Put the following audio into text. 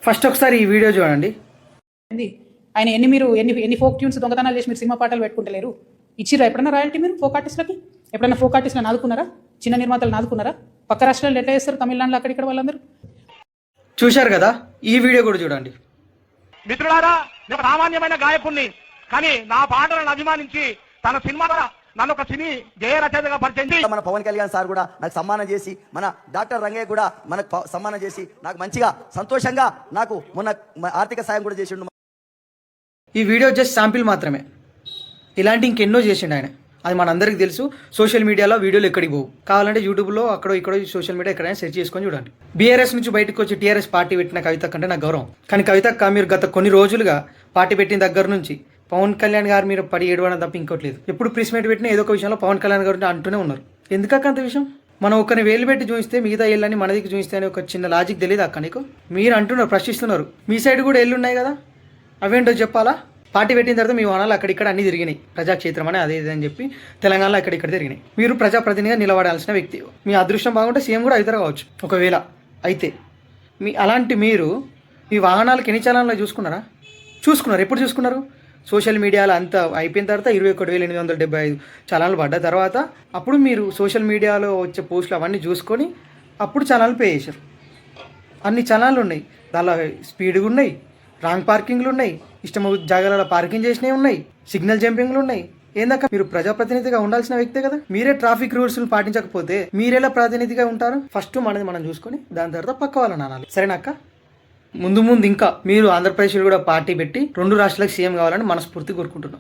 First ఒకసారి ఈ video చూడండి. ఆయన ఎన్ని ఫోక్ ట్యూన్స్ దొంగతనాలు చేసి మీరు సినిమా పాటలు పెట్టుకుంటలేరు. ఇచ్చిరా ఎప్పుడన్నా రాయల్టీ మీరు ఫోక్ ఆర్టిస్టులకి? ఎప్పుడన్నా ఫోక్ ఆర్టిస్టులను ఆదుకున్నారా? చిన్న నిర్మాతలను ఆదుకున్నారా? పక్క రాష్ట్రాలు ఎట్లా చేస్తారు? తమిళనాడులో అక్కడిక్కడ వాళ్ళందరూ చూశారు కదా, ఈ వీడియో కూడా చూడండి. మిత్రులారా, నేను సామాన్యమైన గాయకుణ్ణి, కానీ నా పాటలను అభిమానించి తన సినిమా నన్ను ఒక సినీ జయ రచయితగా పరిచయం. మన పవన్ కళ్యాణ్ సార్ కూడా నాకు సన్మానం చేసి, మన డాక్టర్ రంగయ్య కూడా మనకు సన్మానం చేసి, నాకు మంచిగా సంతోషంగా నాకు మొన్న ఆర్థిక సాయం కూడా చేసిండు. ఈ వీడియో జస్ట్ శాంపిల్ మాత్రమే. ఇలాంటి ఇంకెన్నో చేసిండు ఆయన. అది మనందరికీ తెలుసు. సోషల్ మీడియాలో వీడియోలు ఎక్కడికి పోవు. కావాలంటే యూట్యూబ్లో అక్కడో ఇక్కడో సోషల్ మీడియా ఎక్కడైనా సెర్చ్ చేసుకొని చూడండి. బీఆర్ఎస్ నుంచి బయటకు వచ్చి టీఆర్ఎస్ పార్టీ పెట్టిన కవిత కంటే నాకు గౌరవం. కానీ కవితక్క మీరు గత కొన్ని రోజులుగా పార్టీ పెట్టిన దగ్గర నుంచి పవన్ కళ్యాణ్ గారు మీరు పడి ఏడవడం తప్ప ఇంకోట్లేదు. ఎప్పుడు ప్రెస్ మీట్ పెట్టినా ఏదో ఒక విషయంలో పవన్ కళ్యాణ్ గారు అంటూనే ఉన్నారు. ఎందుకక్క అంత విషయం? మనం ఒకరిని వేలు పెట్టి చూస్తే మిగతా ఏళ్ళని మనదికి చూస్తే అని ఒక చిన్న లాజిక్ తెలియదు అక్క నీకు? మీరు అంటున్నారు, ప్రశ్నిస్తున్నారు. మీ సైడ్ కూడా ఏళ్ళు ఉన్నాయి కదా, అవేంటో చెప్పాలా? పార్టీ పెట్టిన తర్వాత మీ వనాలు అక్కడిక్కడ అన్ని తిరిగినాయి. ప్రజాక్షేత్రం అని అదే అని చెప్పి తెలంగాణలో అక్కడిక్కడ తిరిగినాయి. మీరు ప్రజాప్రతినిధిగా నిలబడాల్సిన వ్యక్తి. మీ అదృష్టం బాగుంటే సీఎం కూడా అవుతారు కావచ్చు ఒకవేళ అయితే. అలాంటి మీరు మీ వాహనాలకు ఎన్ని చలానాలు చూసుకున్నారు? ఎప్పుడు చూసుకున్నారు? సోషల్ మీడియాలో అంతా అయిపోయిన తర్వాత 21,875 చలానాలు పడ్డ తర్వాత అప్పుడు మీరు సోషల్ మీడియాలో వచ్చే పోస్టులు అవన్నీ చూసుకొని అప్పుడు చలానాలు పే చేశారు. అన్ని చలానాలు ఉన్నాయి, దానిలో స్పీడ్గా ఉన్నాయి, రాంగ్ పార్కింగ్లు ఉన్నాయి, ఇష్టం జాగాలలో పార్కింగ్ చేసినవి ఉన్నాయి, సిగ్నల్ జంపింగ్లు ఉన్నాయి. ఏందాక మీరు ప్రజాప్రతినిధిగా ఉండాల్సిన వ్యక్తే కదా. మీరే ట్రాఫిక్ రూల్స్ పాటించకపోతే మీరెలా ప్రాతినిధిగా ఉంటారు? ఫస్ట్ మనది మనం చూసుకొని దాని తర్వాత పక్క వాళ్ళని అనాలి. సరేనాక? ముందు ఇంకా మీరు ఆంధ్రప్రదేశ్లో కూడా పార్టీ పెట్టి 2 రాష్ట్రాలకు సీఎం కావాలని మనస్ఫూర్తి కోరుకుంటున్నాం.